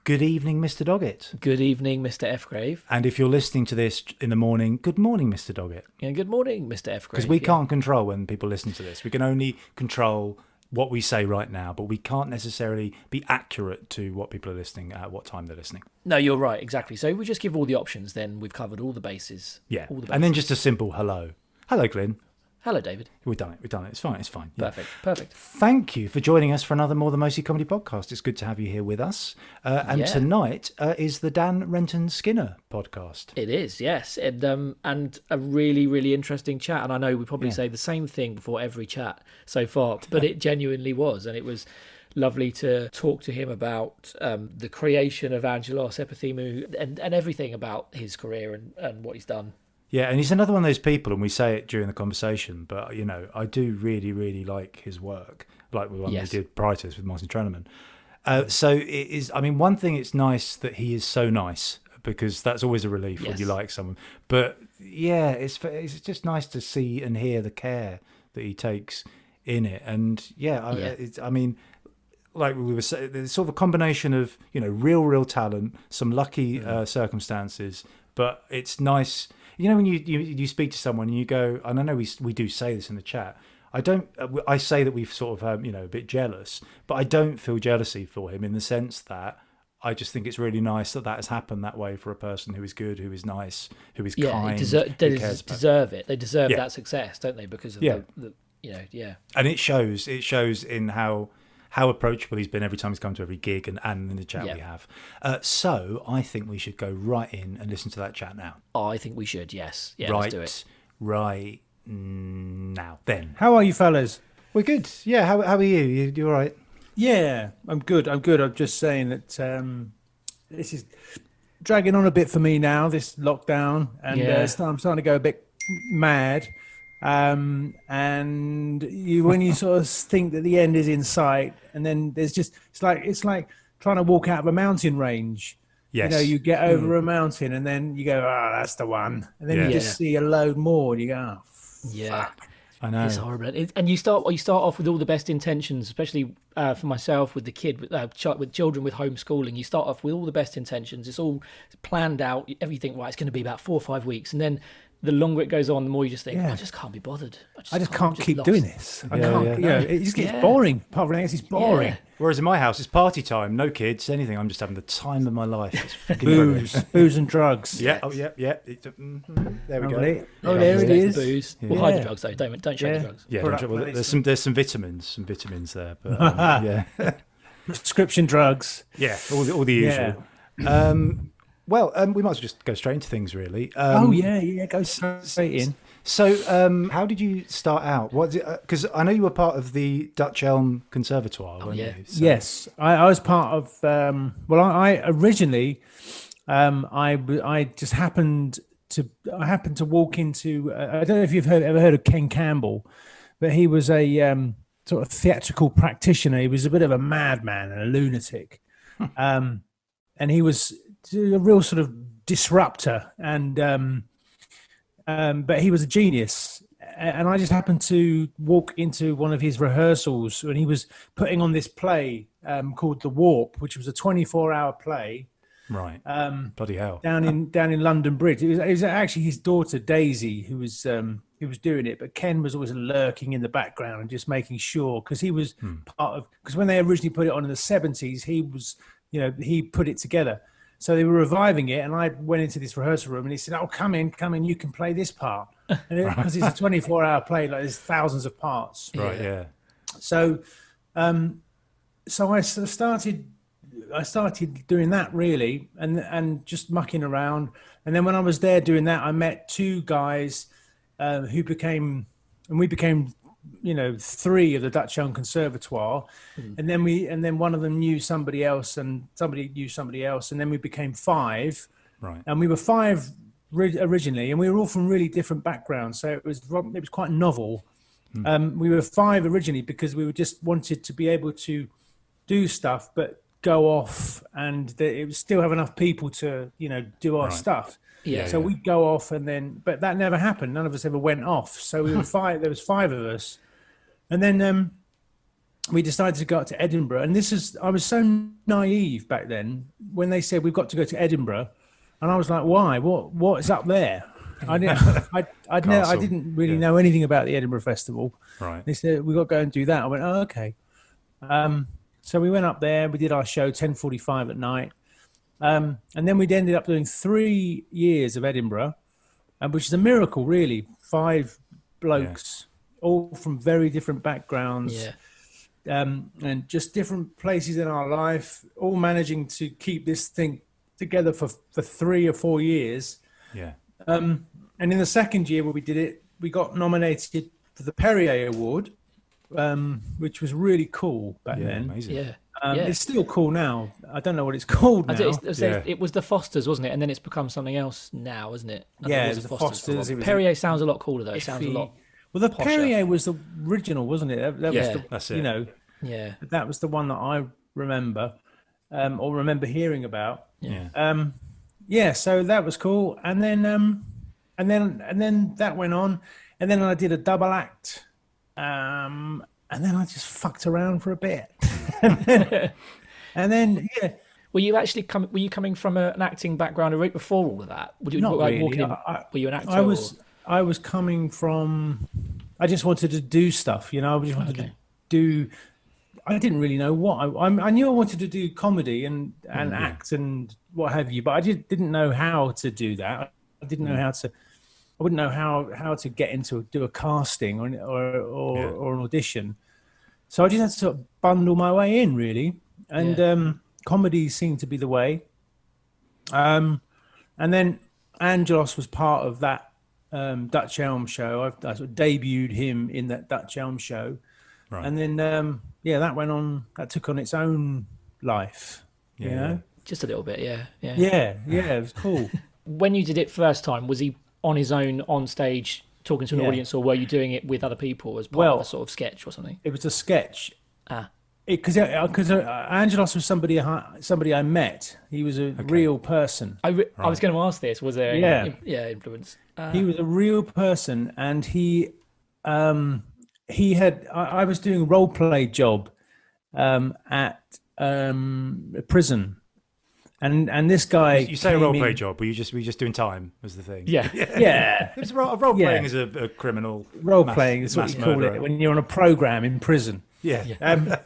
Good evening, Mr. Doggett. Good evening, Mr. Ephgrave. And if you're listening to this in the morning, good morning, Mr. Doggett. Yeah, good morning, Mr. Ephgrave. Because we can't control when people listen to this. We can only control what we say right now, but we can't necessarily be accurate to what people are listening at what time they're listening. No, you're right, exactly. So we just give all the options, then we've covered all the bases. Yeah, all the bases. And then just a simple hello. Hello, Glyn. Hello, David. We've done it. It's fine. Yeah. Perfect. Thank you for joining us for another More Than Mostly Comedy podcast. It's good to have you here with us. And tonight is the Renton Skinner podcast. It is, yes. And a really, really interesting chat. And I know we probably say the same thing before every chat so far, but it genuinely was. And it was lovely to talk to him about the creation of ANGELOS, EPITHEMIOU, and everything about his career and what he's done. Yeah, and he's another one of those people, and we say it during the conversation, but, you know, I do really, really like his work, like the one we did prior to this with Martin Treneman. So it is, I mean, one thing, it's nice that he is so nice, because that's always a relief when you like someone. But, yeah, it's just nice to see and hear the care that he takes in it. And, I mean, like we were saying, there's sort of a combination of, you know, real talent, some lucky circumstances, but it's nice. You know, when you speak to someone and you go, and I know we do say this in the chat, I say that we've sort of, a bit jealous, but I don't feel jealousy for him in the sense that I just think it's really nice that has happened that way for a person who is good, who is nice, who is kind. They deserve it. They deserve that success, don't they? Because of the And it shows in how approachable he's been every time he's come to every gig and in the chat we have. So I think we should go right in and listen to that chat now. Oh, I think we should, yes. Yeah, right, let's do it. Right now, then. How are you, fellas? We're good. Yeah, how are you? You all right? Yeah, I'm good. I'm just saying that this is dragging on a bit for me now, this lockdown, and I'm starting to go a bit mad. And when you sort of think that the end is in sight, and then there's just it's like trying to walk out of a mountain range. Yes. You know, you get over a mountain and then you go, that's the one, and then you just see a load more and you go, fuck. I know, it's horrible. And you start off with all the best intentions, especially for myself with the kid, with children with homeschooling. You start off with all the best intentions. It's all planned out. Everything right. It's going to be about 4 or 5 weeks, and then the longer it goes on, the more you just think, I just can't be bothered. I just can't keep doing this. I can't. Yeah. It just gets boring. Apart from anything else, it's boring. Yeah. Whereas in my house, it's party time, no kids, anything. I'm just having the time of my life. It's booze and drugs. Yeah. Oh, yeah. There we go. There it is. Booze. We'll hide the drugs though. Don't show the drugs. Yeah. There's some vitamins there, but prescription drugs. Yeah. All the usual. Well, we might as well just go straight into things, really. Go straight in. So, how did you start out? Because I know you were part of the Dutch Elm Conservatoire, weren't you? So. Yes, I was part of. I originally, I just happened to walk into. I don't know if you've ever heard of Ken Campbell, but he was a sort of theatrical practitioner. He was a bit of a madman and a lunatic, and he was a real sort of disruptor, and but he was a genius. And I just happened to walk into one of his rehearsals when he was putting on this play called The Warp, which was a 24-hour play. Right. Bloody hell. Down in London Bridge. It was actually his daughter Daisy who was doing it, but Ken was always lurking in the background and just making sure, because he was part of, because when they originally put it on in the 70s, he put it together. So they were reviving it, and I went into this rehearsal room, and he said, "Oh, come in, you can play this part," because it's a 24-hour play, like there's thousands of parts. Right, yeah. So, so I started doing that really, and just mucking around. And then when I was there doing that, I met two guys who became 3 of the Dutch Elm Conservatoire, and then one of them knew somebody else, and somebody knew somebody else, and then we became 5. Right. And we were 5 originally, and we were all from really different backgrounds, so it was quite novel. We were 5 originally because we just wanted to be able to do stuff, but go off, and it would still have enough people to do our stuff. So we'd go off, but that never happened. None of us ever went off. So we were 5. There was 5 of us, and then we decided to go up to Edinburgh. And I was so naive back then when they said we've got to go to Edinburgh, and I was like, why? What is up there? I didn't really know anything about the Edinburgh Festival. Right. They said we've got to go and do that. I went, oh, okay. So we went up there. We did our show 10:45 at night, and then we'd ended up doing 3 years of Edinburgh, which is a miracle, really. 5 blokes, all from very different backgrounds. Yeah. And just different places in our life, all managing to keep this thing together for 3 or 4 years. Yeah. And in the second year where we did it, we got nominated for the Perrier Award, which was really cool back then. Amazing. Yeah. It's still cool now. I don't know what it's called now. It was the Fosters, wasn't it? And then it's become something else now, isn't it? Yeah, it was the Fosters. Perrier sounds a lot cooler, though. It sounds a lot. Well, the posher. Perrier was the original, wasn't it? That was that's it. You know, that was the one that I remember, or remember hearing about. Yeah. So that was cool, and then that went on, and then I did a double act, and then I just fucked around for a bit, and then Were you coming from an acting background right before all of that? Not really. Were you an actor? I was coming from. I just wanted to do stuff, you know. I just wanted to do. I didn't really know what I knew. I wanted to do comedy and act and what have you, but I didn't know how to do that. I didn't know how to. I wouldn't know how to get into do a casting or an audition. So I just had to sort of bundle my way in, really, and comedy seemed to be the way. And then Angelos was part of that Dutch Elm show. I sort of debuted him in that Dutch Elm show, right. And then that went on. That took on its own life. You know? Just a little bit, yeah. It was cool. When you did it first time, was he on his own on stage talking to an audience, or were you doing it with other people as part of a sort of sketch or something? It was a sketch. Because Angelos was somebody I met. He was a real person. I was going to ask this. Was there influence? He was a real person, and he had. I was doing a role play job at a prison, and this guy. You say a role play job? Were you just doing time? Was the thing? Yeah. It's role playing as a criminal. Role playing is what you call it when you're on a program in prison. Yeah.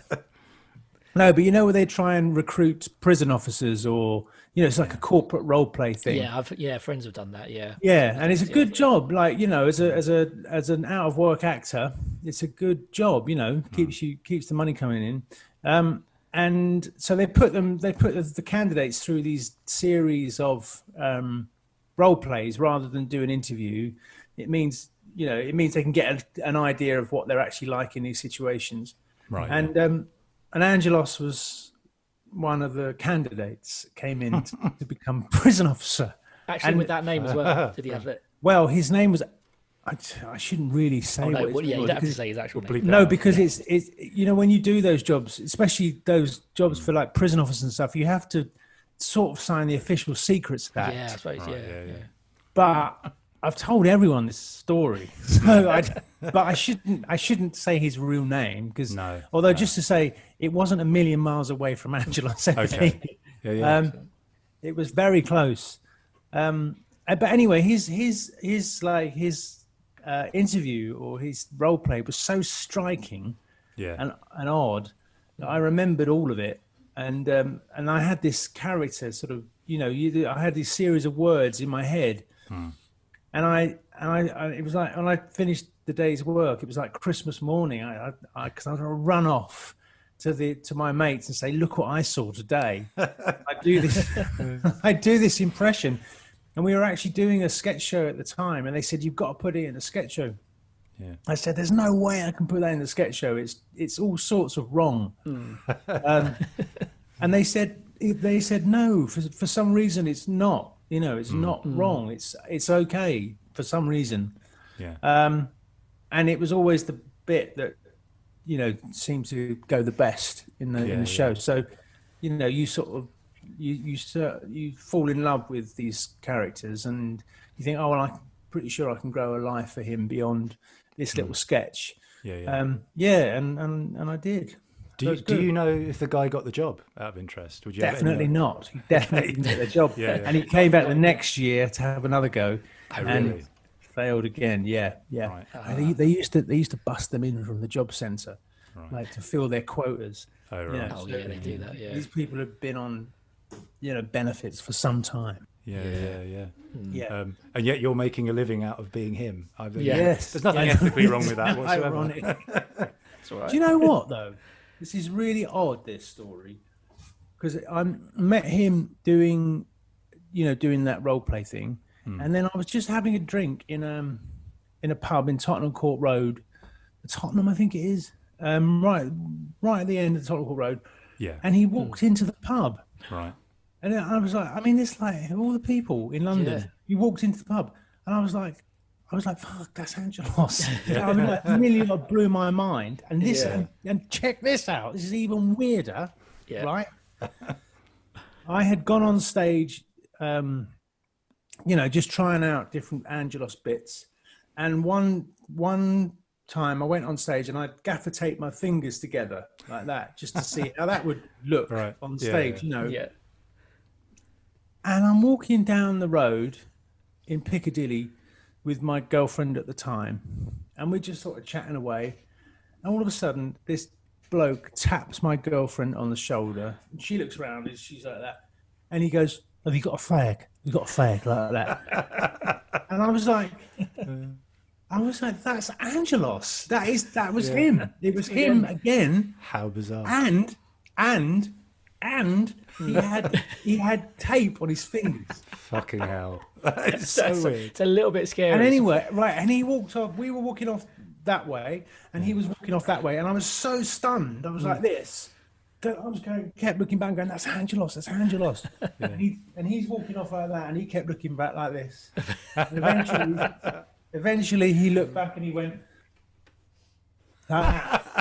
No, but you know where they try and recruit prison officers, or it's like a corporate role play thing. Yeah, friends have done that. Yeah. Yeah, and it's a good job. Like as an out of work actor, it's a good job. Keeps the money coming in. And so they put the candidates through these series of role plays rather than do an interview. It means they can get an idea of what they're actually like in these situations. Right. And Angelos was one of the candidates, came in to become prison officer. Actually, with that name as well. Did he have it? Well, his name was. I shouldn't really say. You don't have to say his actual name. No, because it's when you do those jobs, especially those jobs for like prison officers and stuff, you have to sort of sign the Official Secrets Act. Yeah, I suppose. Yeah. But I've told everyone this story, so but I shouldn't say his real name because just to say it wasn't a million miles away from Angelos. Okay. It was very close. But anyway, his interview or his role play was so striking, and odd that I remembered all of it, and I had this character sort of I had this series of words in my head. And I it was like when I finished the day's work, it was like Christmas morning. Because I was going to run off to my mates and say, "Look what I saw today." I do this impression, and we were actually doing a sketch show at the time, and they said, "You've got to put it in a sketch show." Yeah. I said, "There's no way I can put that in the sketch show. It's all sorts of wrong." And they said no, for some reason it's not. It's not wrong. It's okay for some reason. Yeah. And it was always the bit that, seemed to go the best in the show. Yeah. So, you sort of, you fall in love with these characters and you think, oh, well, I'm pretty sure I can grow a life for him beyond this little sketch. Yeah. And I did. Do you know if the guy got the job out of interest? Would you definitely not? He definitely didn't get the job. Yeah. And he came back the next year to have another go. Oh, really? Failed again. Yeah. Right. And they used to bust them in from the job centre, like to fill their quotas. Oh, right. You know, Oh, yeah, they do that. Yeah. These people have been on, benefits for some time. Yeah. Yeah. And yet you're making a living out of being him. Yes. There's nothing ethically wrong with that whatsoever. Ironic. That's all right. Do you know what though? This is really odd. This story, because I met him doing that role play thing, and then I was just having a drink in a pub in Tottenham Court Road, Tottenham, I think it is, right at the end of Tottenham Court Road. Yeah. And he walked into the pub. Right. And I was like, it's like all the people in London. Yeah. He walked into the pub, and I was like, fuck, that's Angelos. It really blew my mind. And this, and check this out. This is even weirder, right? I had gone on stage, just trying out different Angelos bits. And one time I went on stage and I gaffer taped my fingers together like that, just to see how that would look on stage, Yeah. And I'm walking down the road in Piccadilly with my girlfriend at the time, and we're just sort of chatting away. And all of a sudden, this bloke taps my girlfriend on the shoulder, and she looks around and she's like that. And he goes, "Have you got a fag? You got a fag?" like that. And I was like, that's Angelos. That was him. It was him again. How bizarre. And he had tape on his fingers. Fucking hell. That is so weird. It's a little bit scary. And anyway, and he walked off. We were walking off that way, and he was walking off that way, and I was so stunned. I was like this. Kept looking back, going, "That's Angelos. That's Angelos." And he's walking off like that, and he kept looking back like this. And eventually, he looked back and he went, and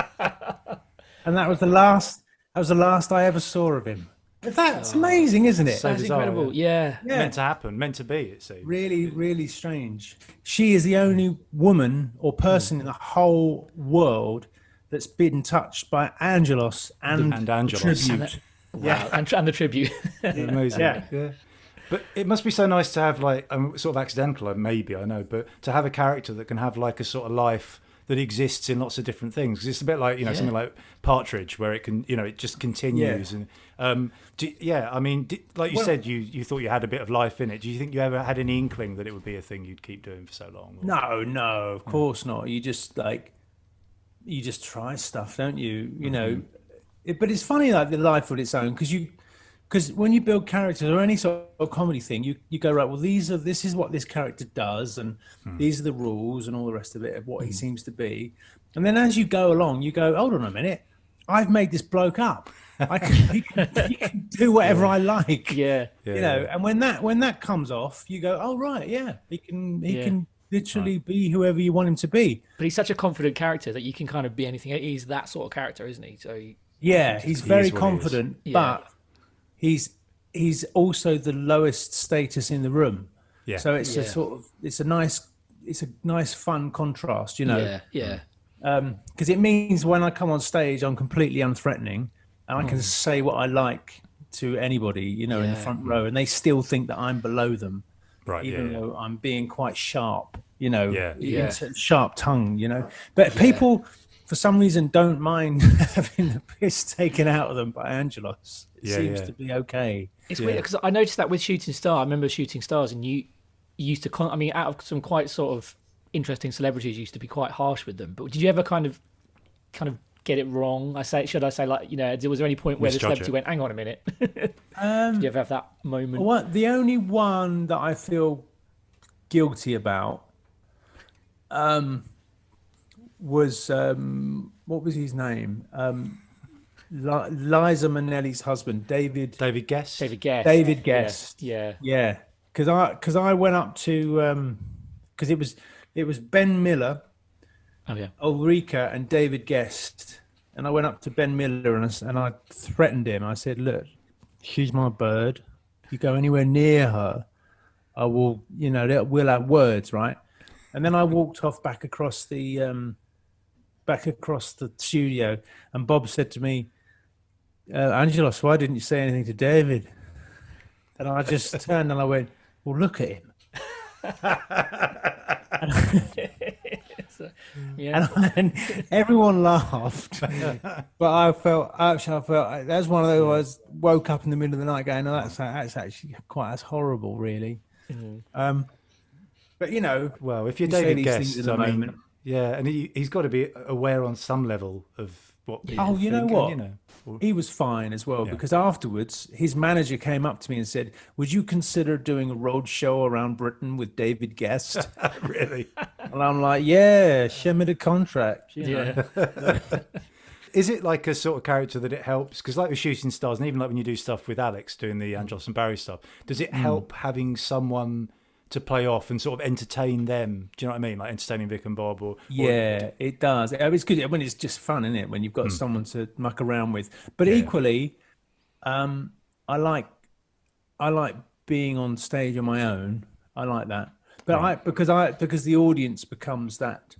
that was the last. That was the last I ever saw of him. But that's amazing, isn't it? So That's bizarre, incredible. Yeah. Meant to happen, meant to be, it seems. Really, really strange. She is the only woman or person in the whole world that's been touched by Angelos and Angelos. tribute. Wow. And the tribute. Amazing. Yeah. But it must be so nice to have, like, sort of accidental, maybe, I know, but to have a character that can have, like, a sort of life that exists in lots of different things. Because it's a bit like, something like Partridge, where it can, it just continues. Yeah. And like you said, you thought you had a bit of life in it. Do you think you ever had any inkling that it would be a thing you'd keep doing for so long? Or? No, of course not. You just try stuff, don't you? But it's funny, like the life of its own, because when you build characters or any sort of comedy thing, you go, right, well, this is what this character does, and these are the rules and all the rest of it of what he seems to be. And then as you go along, you go, hold on a minute, I've made this bloke up. He can do whatever I like. Yeah. And when that comes off, you go, oh right, he can literally be whoever you want him to be. But he's such a confident character that you can kind of be anything. He's that sort of character, isn't he? So he's very confident, but he's also the lowest status in the room. Yeah. So it's a sort of it's a nice fun contrast, Yeah. Because it means when I come on stage, I'm completely unthreatening, and I can say what I like to anybody, in the front row, and they still think that I'm below them, right? Even though I'm being quite sharp, sharp tongue, But people, for some reason, don't mind having the piss taken out of them by Angelos. It seems to be okay. It's weird because I noticed that with Shooting Star. I remember Shooting Stars, and you used to. Out of some quite sort of interesting celebrities, you used to be quite harsh with them. But did you ever kind of get it wrong? Should I say like was there any point where the celebrity went, "Hang on a minute"? Did you ever have that moment? The only one that I feel guilty about was what was his name? Liza Minnelli's husband, David Guest. David Guest. Yeah. Because I went up to because it was Ben Miller, Ulrika, and David Guest, and I went up to Ben Miller and I threatened him. I said, "Look, she's my bird. If you go anywhere near her, I will. We'll have words, right?" And then I walked off back across the back across the studio, and Bob said to me, "Angelos, why didn't you say anything to David?" And I just turned and I went, "Well, look at him." And everyone laughed, but I felt that's one of those. I woke up in the middle of the night going, "No, that's actually that's horrible, really." But well, if you're you say David these Guest, things in the moment. yeah, and he's got to be aware on some level of what people Oh, you know think, what? and, He was fine as well, Yeah. because afterwards his manager came up to me and said, "Would you consider doing a road show around Britain with David Guest?" really. And I'm like, "Yeah, show me the contract." You know? Yeah. Is it like a sort of character that it helps? Because like with Shooting Stars, and even like when you do stuff with Alex doing the Angelos and Barry stuff, does it help having someone to play off and sort of entertain them? Do you know what I mean? Like entertaining Vic and Bob, Yeah, it does. It's good when it's just fun, isn't it? When you've got someone to muck around with. But equally, I like being on stage on my own. I like that. But because the audience becomes that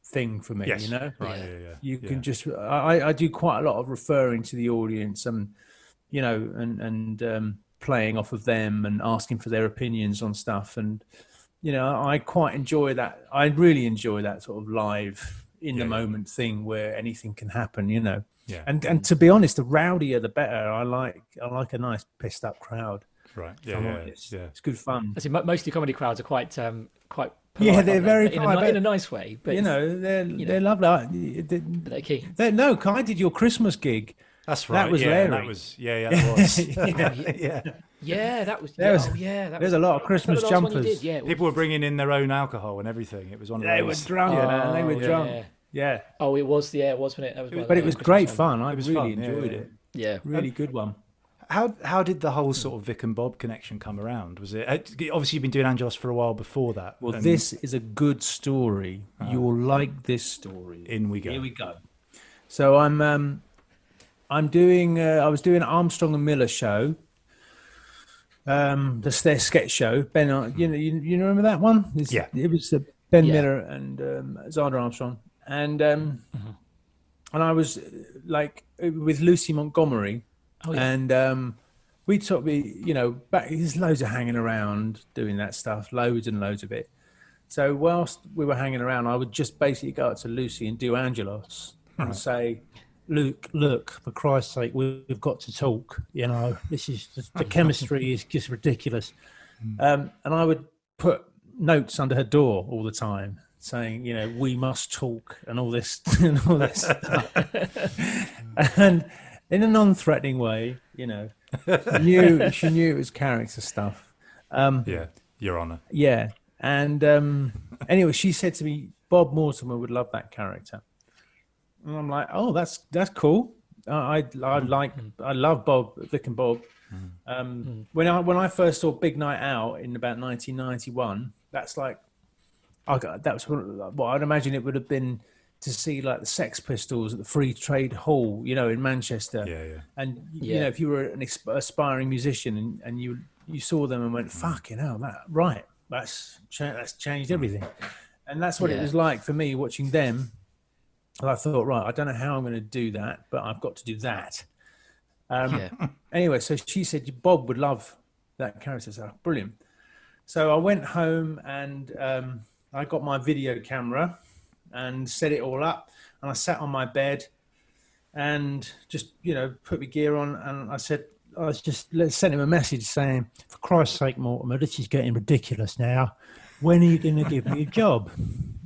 thing for me, Yes. you know. Right. Yeah. You can just I do quite a lot of referring to the audience, and playing off of them and asking for their opinions on stuff, and I quite enjoy that. I really enjoy that sort of live in the moment thing where anything can happen, Yeah. And to be honest, the rowdier the better. I like a nice pissed up crowd. Right. It's good fun. I see, most comedy crowds are quite polite, they're very polite, in a nice way. But they're lovely. They're key. No, Kai did your Christmas gig. That's right. That was Larry. Larry. That was that was. Yeah, that was. There's a lot of Christmas jumpers. People were bringing in their own alcohol and everything. It was one of those. They were drunk. They were drunk. Yeah. Oh, it was. Yeah, it was when it. That was but it was great fun. I really fun. enjoyed it. Yeah, really good one. How did the whole sort of Vic and Bob connection come around? Was it obviously you've been doing Angelos for a while before that? Well, this is a good story. You'll like this story. In we go. Here we go. So I'm doing. I was doing Armstrong and Miller show. Their sketch show. Ben, you remember that one? It was Ben Miller and Zada Armstrong, and I was like with Lucy Montgomery. Oh, yeah. And we back. There's loads of hanging around doing that stuff, loads and loads of it. So whilst we were hanging around, I would just basically go up to Lucy and do Angelos and say, Look, for Christ's sake, we've got to talk. This is the chemistry is just ridiculous. And I would put notes under her door all the time saying, we must talk and all this stuff. And in a non-threatening way, she knew it was character stuff. Your Honour. Yeah, and anyway, she said to me, Bob Mortimer would love that character, and I'm like, oh, that's cool. I love Vic and Bob. When I first saw Big Night Out in about 1991, that was what I'd imagine it would have been. To see like the Sex Pistols at the Free Trade Hall, in Manchester. Yeah. And if you were an aspiring musician and you saw them and went, "Fucking hell, that's changed everything." And that's what it was like for me watching them. And I thought, right, I don't know how I'm going to do that, but I've got to do that. Anyway, so she said Bob would love that character. So brilliant. So I went home and I got my video camera and set it all up, and I sat on my bed and just put my gear on, and I sent him a message saying, for Christ's sake, Mortimer, this is getting ridiculous now. When are you going to give me a job?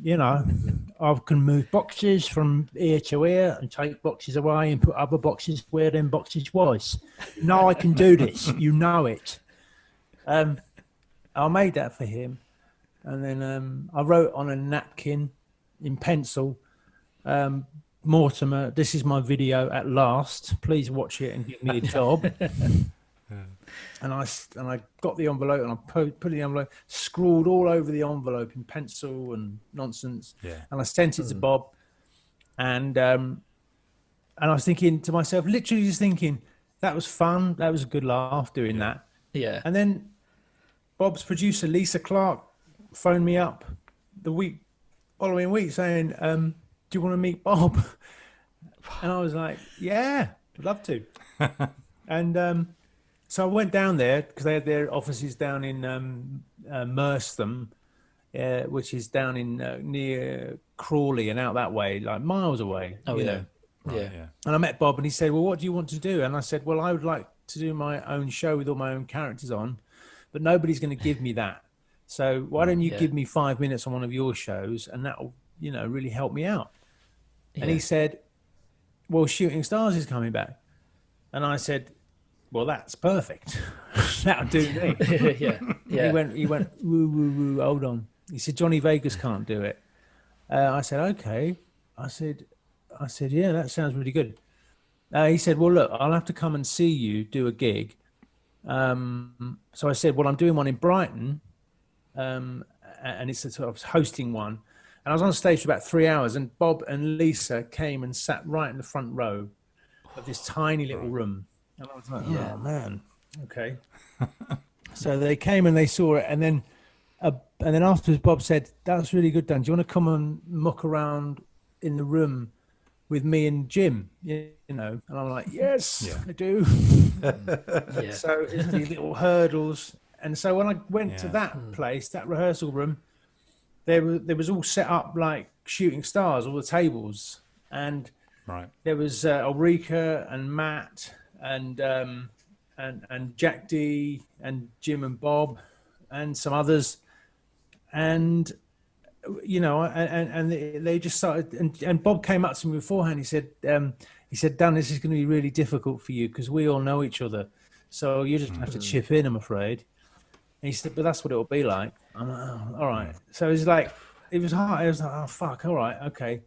I can move boxes from ear to ear and take boxes away and put other boxes where them boxes was. No, I can do this. You know it. I made that for him, and then I wrote on a napkin in pencil, Mortimer, this is my video at last. Please watch it and give me a job. And I got the envelope and I put it in the envelope, scrawled all over the envelope in pencil and nonsense. Yeah. And I sent it to Bob. And I was thinking to myself, literally just thinking, that was fun. That was a good laugh doing that. Yeah. And then Bob's producer, Lisa Clark, phoned me up the following week saying, you want to meet Bob? And I was like, yeah, I'd love to. And so I went down there because they had their offices down in Merstham, which is down in near Crawley and out that way, like miles away. Oh, you yeah. know. Right, yeah. And I met Bob and he said, well, what do you want to do? And I said, well, I would like to do my own show with all my own characters on, but nobody's going to give me that. So why don't you give me 5 minutes on one of your shows and that'll, you know, really help me out. And he said, well, Shooting Stars is coming back. And I said, well, that's perfect. That'll do me. Yeah. He went, woo, woo, woo, hold on. He said, Johnny Vegas can't do it. I said, okay. I said, yeah, that sounds really good. He said, well, look, I'll have to come and see you do a gig. So I said, well, I'm doing one in Brighton. And it's sort of hosting one. And I was on stage for about 3 hours and Bob and Lisa came and sat right in the front row of this tiny little room. And I was like, oh, man, okay. So they came and they saw it. And then afterwards, Bob said, that's really good, Dan. Do you want to come and muck around in the room with me and Jim? You know? And I'm like, yes, I do. So it's these little hurdles. And so when I went to that place, that rehearsal room, there was all set up like Shooting Stars, all the tables. And there was Ulrika and Matt and Jack D and Jim and Bob and some others. And, you know, and they just started, and Bob came up to me beforehand. He said, Dan, this is going to be really difficult for you because we all know each other. So you just have to chip in, I'm afraid. And he said, but that's what it'll be like. I'm like, oh, all right. So it was like, it was hard. It was like, oh, fuck. All right. Okay.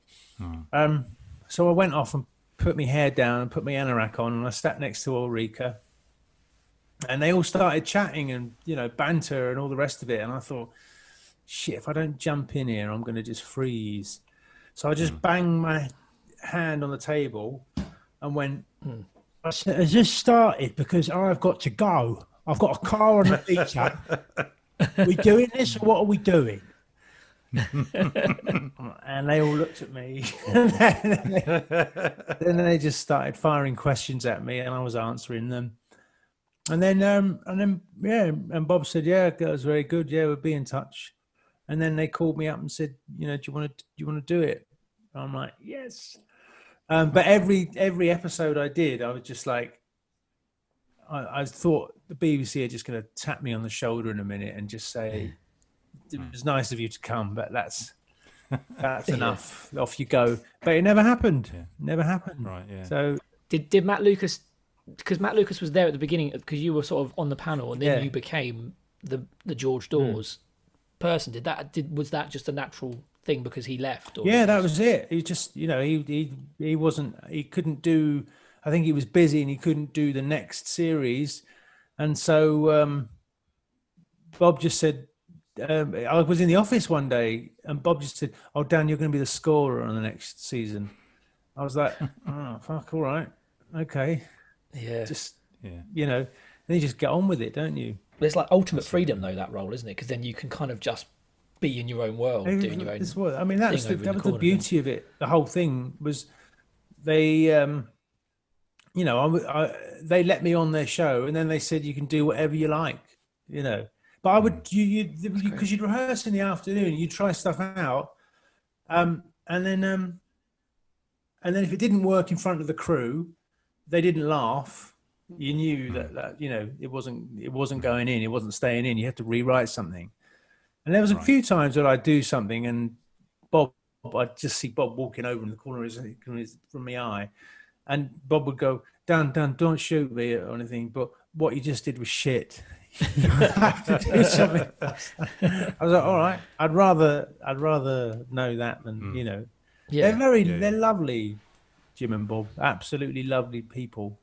So I went off and put my hair down and put my anorak on and I sat next to Ulrika and they all started chatting and, you know, banter and all the rest of it. And I thought, shit, if I don't jump in here, I'm going to just freeze. So I just banged my hand on the table and went, I said, has this started? Because I've got to go. I've got a car on the beach. Are we doing this or what are we doing? And they all looked at me. Then they just started firing questions at me and I was answering them. And then and Bob said, yeah, that was very good. Yeah, we'll be in touch. And then they called me up and said, you know, do you want to do it? And I'm like, yes. But every episode I did, I was just like, I thought the BBC are just going to tap me on the shoulder in a minute and just say, it was nice of you to come, but that's enough. Off you go. But it never happened. Never happened. Right. Yeah. So did Matt Lucas? Because Matt Lucas was there at the beginning because you were sort of on the panel, and then you became the George Dawes person. Was that just a natural thing because he left? Or that was it. He just, you know, he wasn't. He couldn't do. I think he was busy and he couldn't do the next series, and so Bob just said. I was in the office one day and Bob just said, oh, Dan, you're going to be the scorer on the next season. I was like, oh, fuck, all right. Okay. Yeah. You know, then you just get on with it, don't you? But it's like ultimate freedom, though, that role, isn't it? Because then you can kind of just be in your own world, doing your own thing. I mean, that was the beauty of it. The whole thing was they, you know, they let me on their show and then they said, you can do whatever you like, you know. But I would, because you'd rehearse in the afternoon, you'd try stuff out, and then if it didn't work in front of the crew, they didn't laugh. You knew that you know it wasn't going in, it wasn't staying in. You had to rewrite something. And there was a few times that I'd do something, and I'd just see Bob walking over in the corner from my eye, and Bob would go, Dan, don't shoot me or anything, but what you just did was shit. You have to do something. I was like, all right. I'd rather know that than you know. Yeah. They're lovely, Jim and Bob. Absolutely lovely people.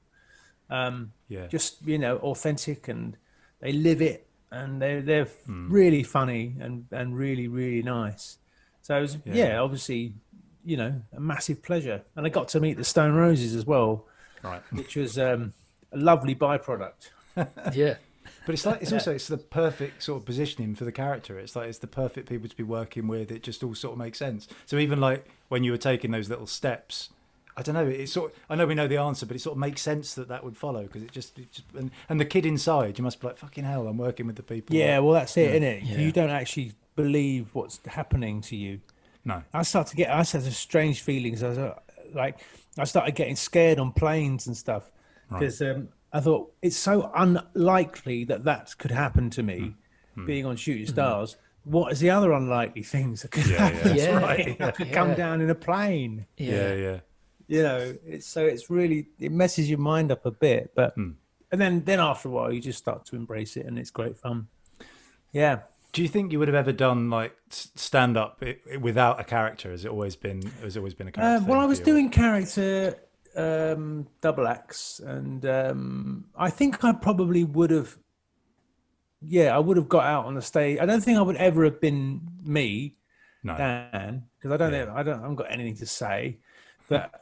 Just you know, authentic, and they live it, and they're really funny and really really nice. So it was, obviously, you know, a massive pleasure, and I got to meet the Stone Roses as well, right? Which was a lovely byproduct. Yeah. But it's like, it's also, it's the perfect sort of positioning for the character. It's like, it's the perfect people to be working with. It just all sort of makes sense. So even like when you were taking those little steps, I don't know, it's sort of, I know we know the answer, but it sort of makes sense that would follow, because it just and the kid inside, you must be like, fucking hell, I'm working with the people. Yeah, well, that's it, Yeah. isn't it? Yeah. You don't actually believe what's happening to you. No. I started strange feelings. I started getting scared on planes and stuff, because I thought it's so unlikely that could happen to me, being on Shooting Stars. What is the other unlikely things that could happen? Yeah. Right? I could come down in a plane. Yeah. You know, it's really, it messes your mind up a bit, but and then after a while you just start to embrace it, and it's great fun. Yeah. Do you think you would have ever done like stand up without a character? Has it always been a character? Well, I was doing character double acts, and I think I probably would have. Yeah, I would have got out on the stage. I don't think I would ever have been me, Dan, because I haven't got anything to say. But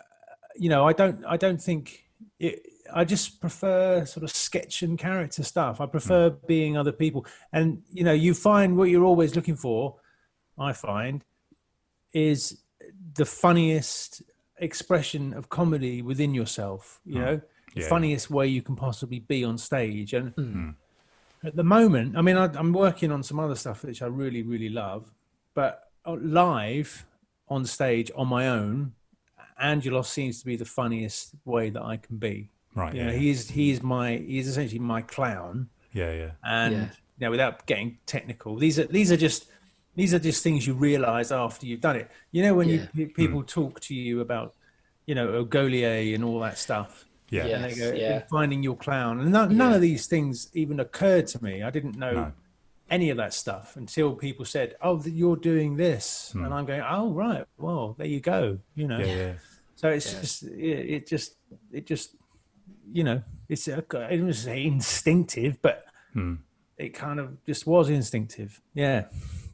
you know, I don't think it. I just prefer sort of sketch and character stuff. I prefer being other people. And, you know, you find what you're always looking for, I find, is the funniest expression of comedy within yourself, you know, the funniest way you can possibly be on stage. And at the moment, I mean, I'm working on some other stuff which I really, really love, but live on stage on my own, Angelos seems to be the funniest way that I can be. Right. You know, he's essentially my clown. Yeah. And you know, without getting technical, these are just things you realise after you've done it. You know, when people talk to you about, you know, Ogolier and all that stuff. Yeah. And they go, finding your clown. And none of these things even occurred to me. I didn't know any of that stuff until people said, "Oh, you're doing this," and I'm going, "Oh, right. Well, there you go." You know. Yeah. So it's just you know, it's I don't say instinctive, but it kind of just was instinctive. Yeah.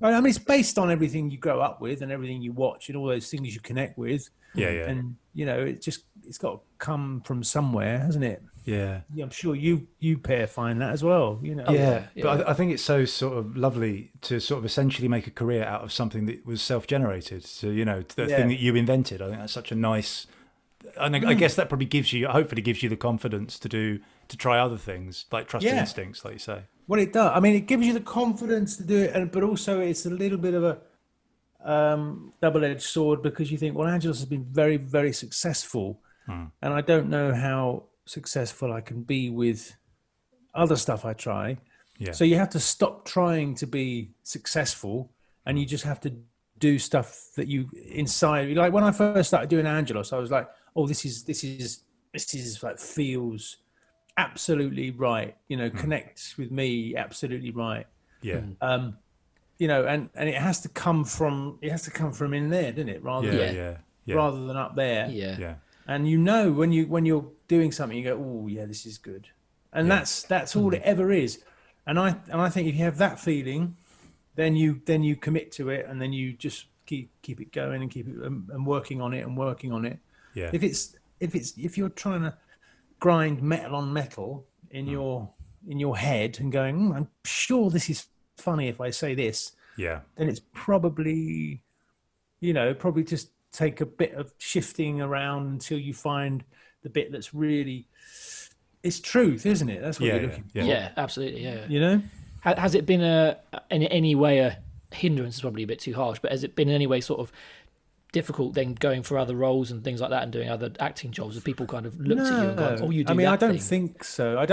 I mean, it's based on everything you grow up with and everything you watch and all those things you connect with. Yeah. And, you know, it's got to come from somewhere, hasn't it? Yeah. I'm sure you pair find that as well, you know. But I think it's so sort of lovely to sort of essentially make a career out of something that was self-generated. So, you know, the thing that you invented. I think that's such a nice... And I guess that probably hopefully gives you the confidence to try other things, like trust your instincts, like you say. Well, it does. I mean, it gives you the confidence to do it, but also it's a little bit of a double-edged sword, because you think, well, Angelos has been very, very successful, and I don't know how successful I can be with other stuff I try. Yeah. So you have to stop trying to be successful, and you just have to do stuff that you inside. Like when I first started doing Angelos, I was like, oh, this is like feels absolutely right, you know, connects with me absolutely right. Yeah. You know, and it has to come from in there, doesn't it? Rather than up there. Yeah. And you know, when you're doing something, you go, oh yeah, this is good. And that's all it ever is. And I think if you have that feeling, then you commit to it, and then you just keep it going and keep it and working on it. Yeah. If you're trying to grind metal on metal in your head and going, I'm sure this is funny if I say this. Yeah. Then it's probably just take a bit of shifting around until you find the bit that's really, it's truth, isn't it? That's what you're looking for. Yeah, absolutely. Yeah. You know? Has it been in any way a hindrance? Is probably a bit too harsh, but has it been in any way sort of difficult then going for other roles and things like that and doing other acting jobs? Have people kind of looked at you and gone, "Oh, you do that?" I don't think so. I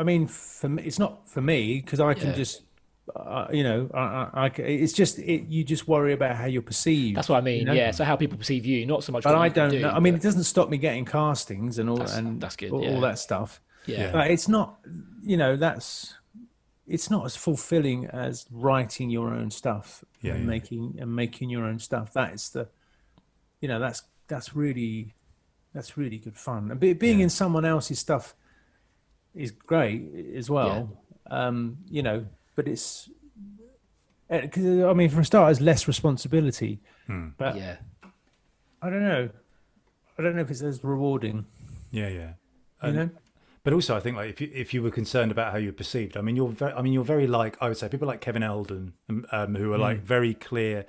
mean, for me, it's not for me, because I can just, it's just you just worry about how you're perceived. That's what I mean. You know? Yeah. So how people perceive you, not so much. But I don't know. I mean, it doesn't stop me getting castings and all, that's good. All that stuff. Yeah. But it's not. You know, it's not as fulfilling as writing your own stuff and making your own stuff. That's the, you know, that's really good fun. And being in someone else's stuff is great as well. Yeah. You know, but it's, because I mean, for a start, it's less responsibility. But I don't know if it's as rewarding. Yeah. You know. But also, I think like if you were concerned about how you're perceived, I mean, you're very like, I would say people like Kevin Eldon, who are like very clear.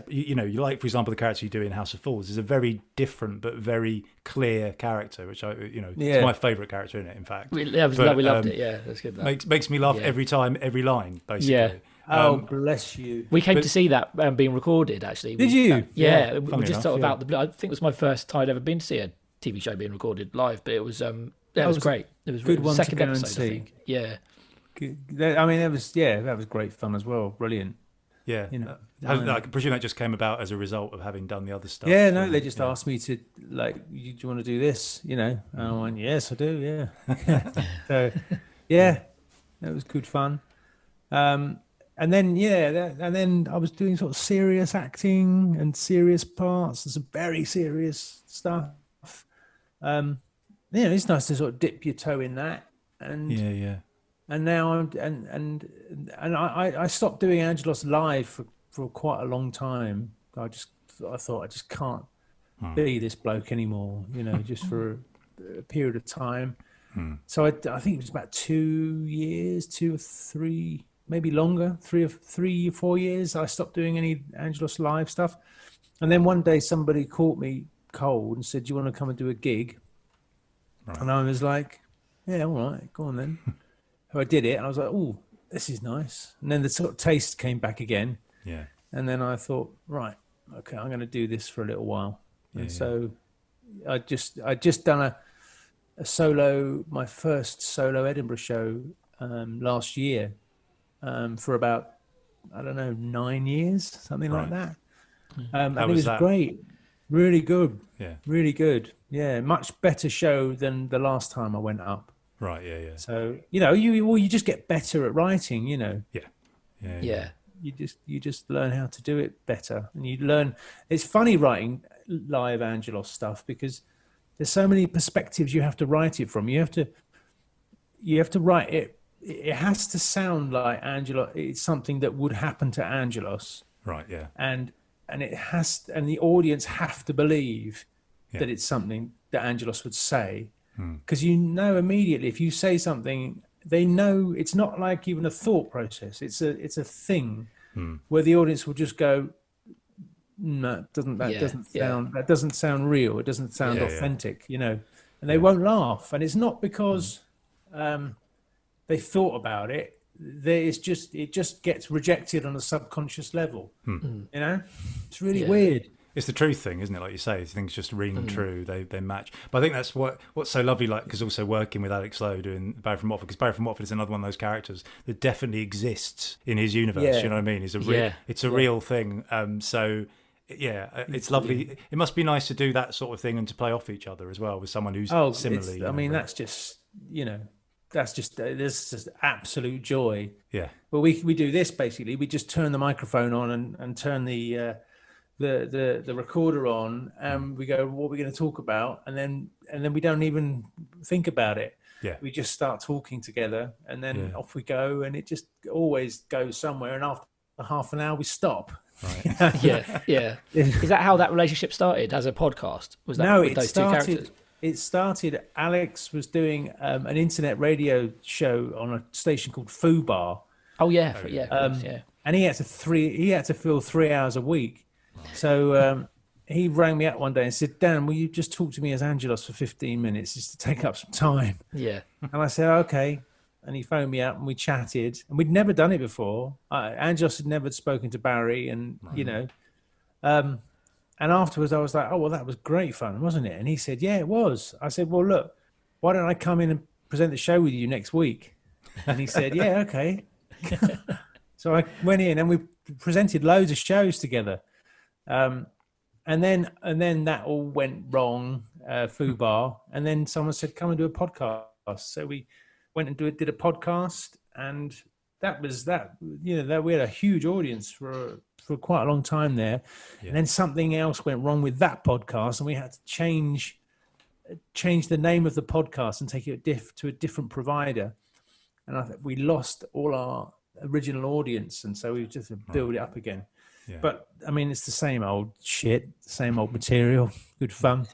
You know, like for example, the character you do in House of Fools is a very different but very clear character, which it's my favourite character in it. In fact, we loved it. Yeah, that's good. Makes me laugh every time, every line, basically. Yeah. Oh, bless you. We came to see that being recorded, actually. Did you? Yeah, we just sort of out the blue. I think it was my first time I'd ever been to see a TV show being recorded live, but it was it was great. It was good one second to go episode, and see. I think. Yeah. Good. I mean, that was great fun as well. Brilliant. Yeah, I presume that just came about as a result of having done the other stuff. Yeah, no, they just asked me to like, do you want to do this? You know, and I went, yes, I do. Yeah. So, yeah, that was good fun. And then and then I was doing sort of serious acting and serious parts and some very serious stuff. It's nice to sort of dip your toe in that. And And now I stopped doing Angelos live for quite a long time. I thought I just can't be this bloke anymore, just for a period of time. So I think it was about 2 years, 2 or 3, maybe longer, 3 or 4 years. I stopped doing any Angelos live stuff. And then one day somebody caught me cold and said, "Do you want to come and do a gig?" Right. And I was like, "Yeah, all right, go on then." I did it, and I was like, "Oh, this is nice." And then the sort of taste came back again. Yeah. And then I thought, right, okay, I'm going to do this for a little while. And so I just done a solo, my first solo Edinburgh show last year for about, I don't know, 9 years, something like that. And it was great, really good. Yeah. Really good. Yeah, much better show than the last time I went up. Right, yeah. So, you just get better at writing, Yeah. You just learn how to do it better. And you learn, it's funny writing live Angelos stuff because there's so many perspectives you have to write it from. You have to write it. It has to sound like Angelos. It's something that would happen to Angelos. Right, yeah. And the audience have to believe that it's something that Angelos would say. Because immediately if you say something, they know it's not like even a thought process. It's a thing where the audience will just go, "No, that doesn't sound real. It doesn't sound authentic," and they won't laugh. And it's not because they thought about it. It just gets rejected on a subconscious level. It's really weird. It's the truth thing, isn't it? Like you say, things just ring true. They match. But I think that's what's so lovely. Like, because also working with Alex Lowe doing Barry from Watford, because Barry from Watford is another one of those characters that definitely exists in his universe. Yeah. You know what I mean? It's a real thing. So it's lovely. It must be nice to do that sort of thing and to play off each other as well with someone who's similarly. That's just there's just absolute joy. Yeah. Well, we do this basically. We just turn the microphone on and turn the recorder on, and we go, what are we going to talk about? And then we don't even think about it. Yeah. We just start talking together, and then off we go, and it just always goes somewhere. And after half an hour, we stop. Right. Yeah. Is that how that relationship started as a podcast? Was that with those two characters? It started. Alex was doing an internet radio show on a station called Foo Bar. Oh yeah. And he had to fill 3 hours a week. So he rang me up one day and said, "Dan, will you just talk to me as Angelos for 15 minutes just to take up some time?" Yeah. And I said, "Okay." And he phoned me up and we chatted. And we'd never done it before. Angelos had never spoken to Barry, and and afterwards I was like, "Oh, well, that was great fun, wasn't it?" And he said, "Yeah, it was." I said, "Well, look, why don't I come in and present the show with you next week?" And he said, "Yeah, okay." So I went in and we presented loads of shows together. And then that all went wrong, Foo Bar. And then someone said, "Come and do a podcast." So we went and did a podcast, and that was that. That we had a huge audience for quite a long time there. Yeah. And then something else went wrong with that podcast, and we had to change the name of the podcast and take it to a different provider. And I think we lost all our original audience, and so we just build it up again. Yeah. But I mean, it's the same old shit, the same old material, good fun.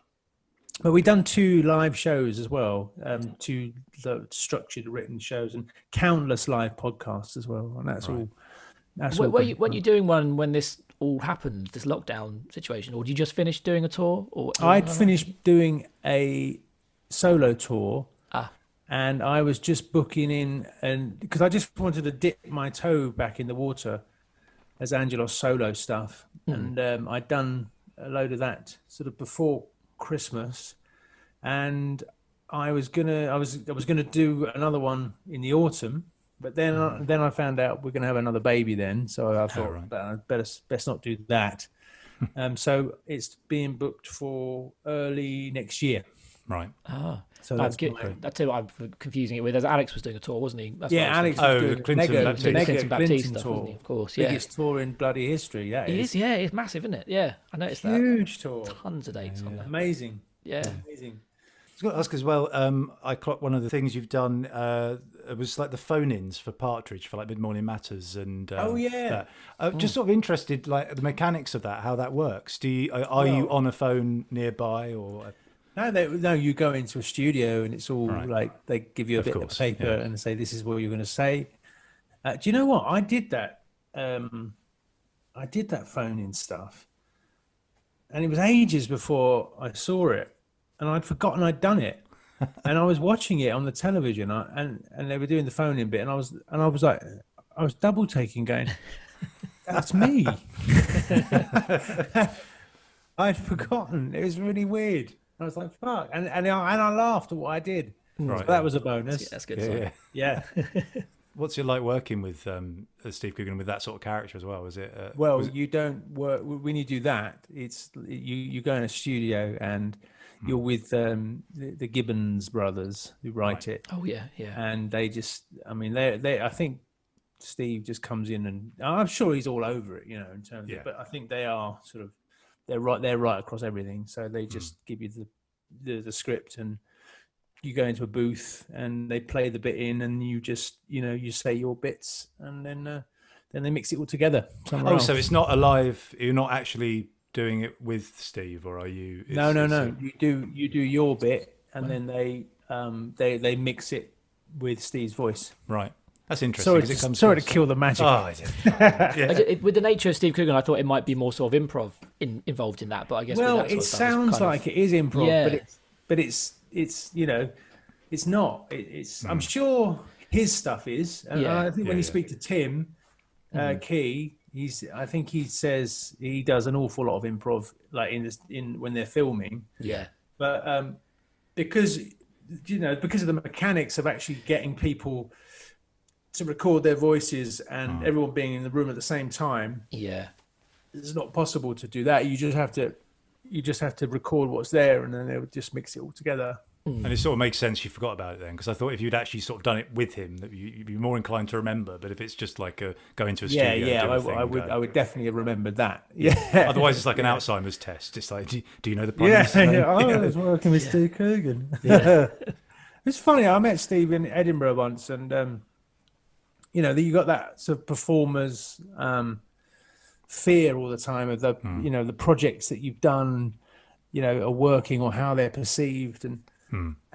But we've done 2 live shows as well, 2 structured written shows, and countless live podcasts as well. And that's all. That's all. Were you doing one when this all happened, this lockdown situation, or did you just finish doing a tour? Or I'd finished doing a solo tour, and I was just booking in, and because I just wanted to dip my toe back in the water as Angelos solo stuff, and I'd done a load of that sort of before Christmas, and I was gonna do another one in the autumn, but then I found out we're gonna have another baby then, so I thought I'd best not do that. So it's being booked for early next year. Right. So that's good. That's who I'm confusing it with. As Alex was doing a tour, wasn't he? That's Alex was doing the Clinton Baptiste tour, wasn't he? Of course, yeah. Biggest tour in bloody history. That is. Yeah, it's massive, isn't it? Yeah, I noticed that. Huge tour. Tons of dates on there. Amazing. Yeah. Amazing. I was going to ask as well, I clocked one of the things you've done, it was like the phone-ins for Partridge for like Mid Morning Matters and just sort of interested, like the mechanics of that, how that works. Are you on a phone nearby or? No, you go into a studio and it's all like they give you a bit of paper and say this is what you're going to say. Do you know what? I did that. I did that phone-in stuff, and it was ages before I saw it, and I'd forgotten I'd done it. And I was watching it on the television, and they were doing the phone-in bit, and I was like, I was double taking, going, "That's me." I'd forgotten. It was really weird. I was like, "Fuck!" And I laughed at what I did. Right, so that was a bonus. That's good. Yeah. What's it like working with Steve Coogan with that sort of character as well? Is it? You don't work when you do that. It's you go in a studio and you're with the Gibbons brothers who write it. Oh yeah. And they just, I mean, they I think Steve just comes in, and I'm sure he's all over it, in terms of. But I think they are sort of. They're right across everything. So they just give you the script, and you go into a booth and they play the bit in, and you just you say your bits, and then they mix it all together. So it's not a live. You're not actually doing it with Steve, or are you? No. You do your bit, and then they mix it with Steve's voice. Right. That's interesting. Sorry to kill the magic. With the nature of Steve Coogan, I thought it might be more sort of improv involved in that, but I guess it sounds like it is improv, but it's it's not. It's I'm sure his stuff is, and I think when you speak to Tim Key, I think he says he does an awful lot of improv, like in when they're filming. Yeah, but because of the mechanics of actually getting people to record their voices and everyone being in the room at the same time. Yeah. It's not possible to do that. You just have to record what's there, and then they would just mix it all together. And it sort of makes sense you forgot about it then, because I thought if you'd actually sort of done it with him, that you'd be more inclined to remember. But if it's just like go into a studio, I would definitely have remembered that. Yeah. Otherwise, it's like an Alzheimer's test. It's like, do you know the puns? I was working with Steve Coogan. Yeah. It's funny. I met Steve in Edinburgh once, and you got that sort of performer's fear all the time of the the projects that you've done are working or how they're perceived, and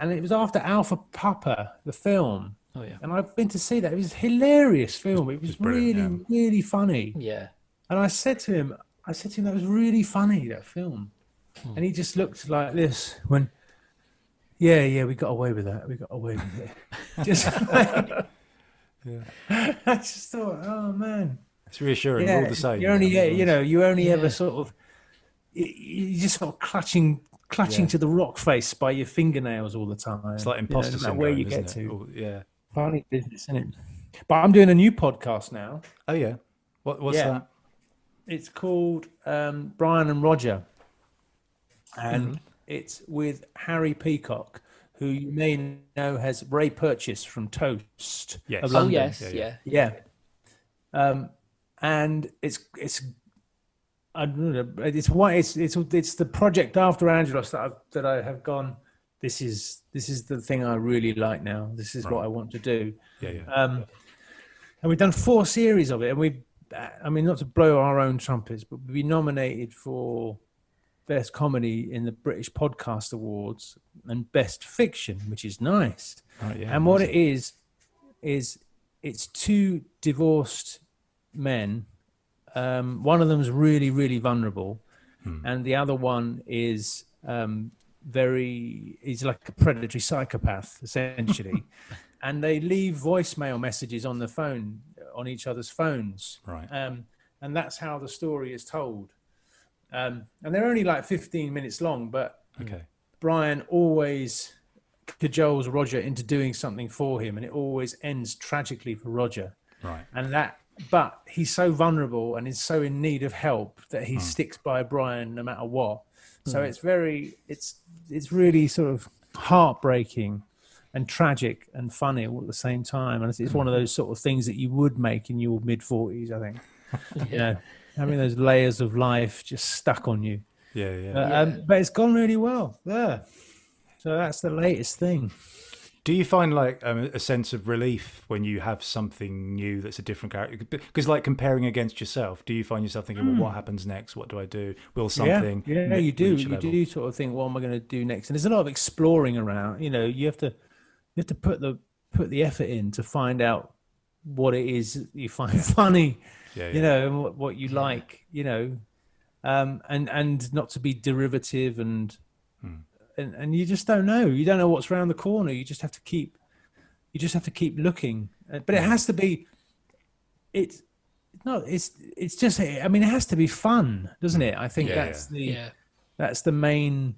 it was after Alpha Papa, the film. Oh yeah. And I've been to see that. It was a hilarious film. It was really really funny. Yeah. And I said to him that was really funny, that film. And he just looked like this when we got away with that. We got away with it. Just like, I just thought, oh man, it's reassuring. We're all the same. You only ever sort of, you just sort of clutching to the rock face by your fingernails all the time. It's like imposter syndrome, where you isn't get it? to. Funny business, isn't it? But I'm doing a new podcast now. Oh yeah, what's that? It's called Brian and Roger, and it's with Harry Peacock, who you may know has Ray Purchase from Toast. Yes. Of London. Yeah. And it's I don't know. It's the project after Angelos that I have gone. This is the thing I really like now. This is what I want to do. And we've done 4 series of it, and not to blow our own trumpets, but we've been nominated for best comedy in the British Podcast Awards and best fiction, which is nice. And what it is it's two divorced men. One of them's really, really vulnerable, and the other one is he's like a predatory psychopath, essentially. And they leave voicemail messages on the phone, on each other's phones. Right. And that's how the story is told. And they're only like 15 minutes long, but Brian always cajoles Roger into doing something for him, and it always ends tragically for Roger. Right. But he's so vulnerable and is so in need of help that he sticks by Brian no matter what. So it's really sort of heartbreaking and tragic and funny all at the same time. And it's one of those sort of things that you would make in your mid-40s, I think. You know, having those layers of life just stuck on you. But it's gone really well. Yeah. So that's the latest thing. Do you find like a sense of relief when you have something new that's a different character? Because like comparing against yourself, do you find yourself thinking, well, what happens next? What do I do? Will something? Yeah, you do. You do sort of think, what am I going to do next? And there's a lot of exploring around. You know, you have to put the effort in to find out what it is you find funny. You know, and what you like. You know, and not to be derivative and you just don't know. You don't know what's around the corner. You just have to keep looking. But it has to be. It's just. I mean, it has to be fun, doesn't it? I think that's the main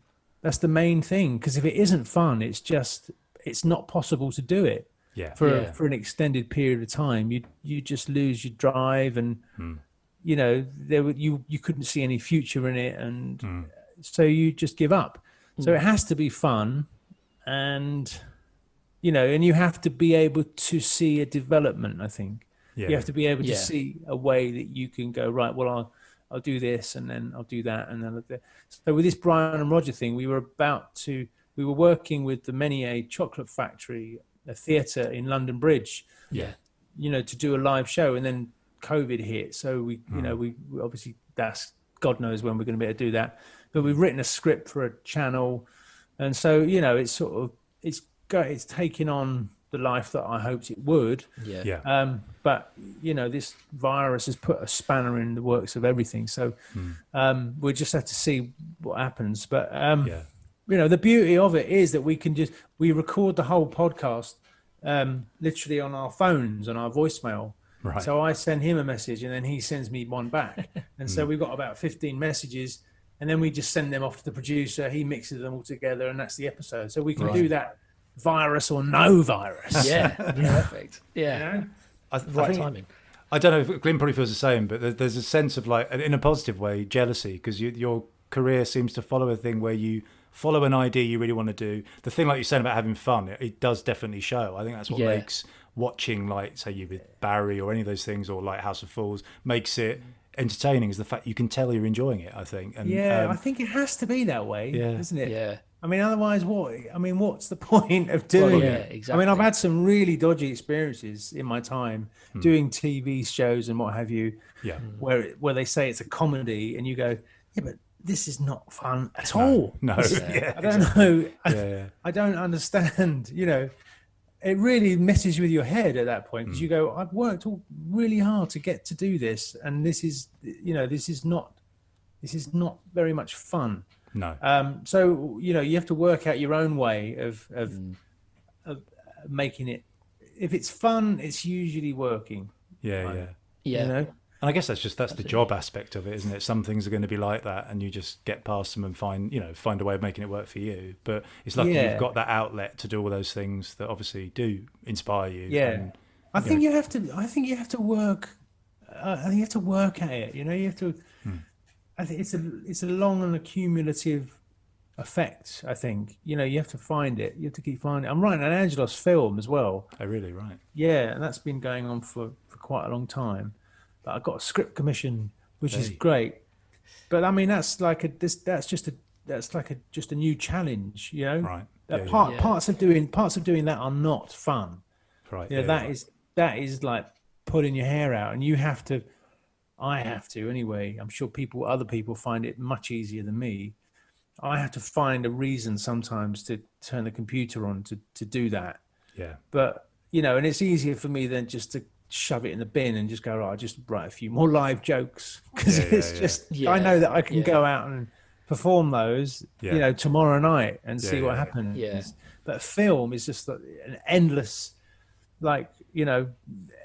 thing. Because if it isn't fun, it's not possible to do it. For an extended period of time, you just lose your drive, and you know you couldn't see any future in it, and so you just give up. So it has to be fun, and you know, and you have to be able to see a development. I think you have to be able to see a way that you can go, right, well, I'll do this, and then I'll do that, and then I'll do that. So with this Brian and Roger thing, we were working with the Menier Chocolate Factory, a theatre in London Bridge, you know, to do a live show, and then COVID hit. So we obviously, that's God knows when we're going to be able to do that. But we've written a script for a channel, and so you know, it's sort of it's taking on the life that I hoped it would. But you know, this virus has put a spanner in the works of everything. So we'll just have to see what happens. But you know, the beauty of it is that we record the whole podcast literally on our phones, on our voicemail. Right. So I send him a message, and then he sends me one back, and so we've got about 15 messages. And then we just send them off to the producer. He mixes them all together, and that's the episode. So we can do that, virus or no virus. Perfect. Yeah, you know? Right timing. I don't know if Glyn probably feels the same, but there's a sense of like, in a positive way, jealousy, because your career seems to follow a thing where you follow an idea you really want to do. The thing like you're saying about having fun, it does definitely show. I think that's what makes watching, like, say you with Barry or any of those things, or like House of Fools, makes it entertaining, is the fact you can tell you're enjoying it, I think. And I think it has to be that way, isn't it? Yeah. I mean, otherwise, what's the point of doing it? Exactly. I mean, I've had some really dodgy experiences in my time doing TV shows and what have you, where they say it's a comedy, and you go, but this is not fun at all. No. I don't know. I don't understand, you know. It really messes with your head at that point, because you go, I've worked all really hard to get to do this, and this is not very much fun. No. So you know, you have to work out your own way of making it. If it's fun, it's usually working. Yeah. You know? And I guess that's the job aspect of it, isn't it? Some things are going to be like that, and you just get past them and find a way of making it work for you. But it's lucky you've got that outlet to do all those things that obviously do inspire you. Yeah, and, I think you have to work. I think you have to work at it. You know, you have to. I think it's a long and accumulative effect. I think, you know, you have to find it. You have to keep finding it. I'm writing an Angelos film as well. Oh, really? Right. Yeah, and that's been going on for quite a long time. But I got a script commission, which is great. But I mean, that's just a new challenge, you know. Right. Parts of doing that are not fun. Right. You know, that is like pulling your hair out, and I have to anyway. I'm sure other people find it much easier than me. I have to find a reason sometimes to turn the computer on to do that. Yeah. But, you know, and it's easier for me than just to shove it in the bin and just go, right, I'll just write a few more live jokes, because I know that I can go out and perform those, you know, tomorrow night and see what happens. Yeah. But film is just an endless, like, you know,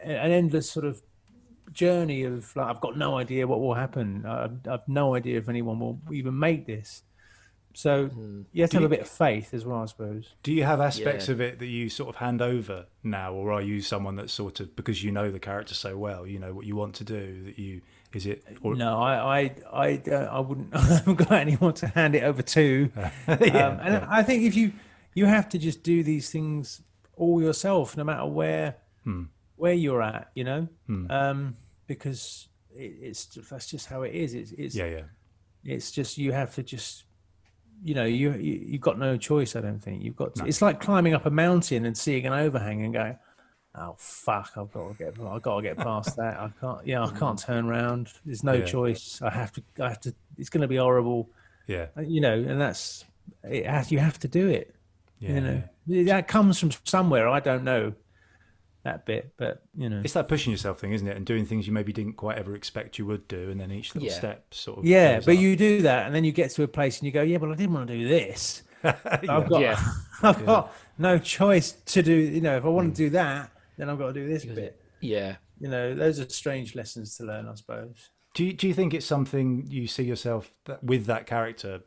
an endless sort of journey of like, I've got no idea what will happen. I've no idea if anyone will even make this. So you have to have a bit of faith as well, I suppose. Do you have aspects of it that you sort of hand over now, or are you someone that's sort of, because you know the character so well, you know what you want to do, that you, is it? Or... No, I wouldn't. I haven't got anyone to hand it over to. I think if you have to just do these things all yourself, no matter where you're at, you know, because that's just how it is. It's just, you have to just, you know, you've got no choice. I don't think you've got to. No. It's like climbing up a mountain and seeing an overhang and going, oh fuck, I've got to get past that. I can't. Yeah, I can't turn around. There's no choice. I have to. It's going to be horrible. Yeah. You know, and that's it. You have to do it. Yeah. You know, that comes from somewhere. I don't know that bit, but you know, it's that pushing yourself thing, isn't it? And doing things you maybe didn't quite ever expect you would do, and then each little step sort of but up. You do that, and then you get to a place and you go, yeah, but I didn't want to do this. I've got no choice to do. You know, if I want to do that, then I've got to do this bit. Yeah, you know, those are strange lessons to learn, I suppose. Do you think it's something you see yourself with that character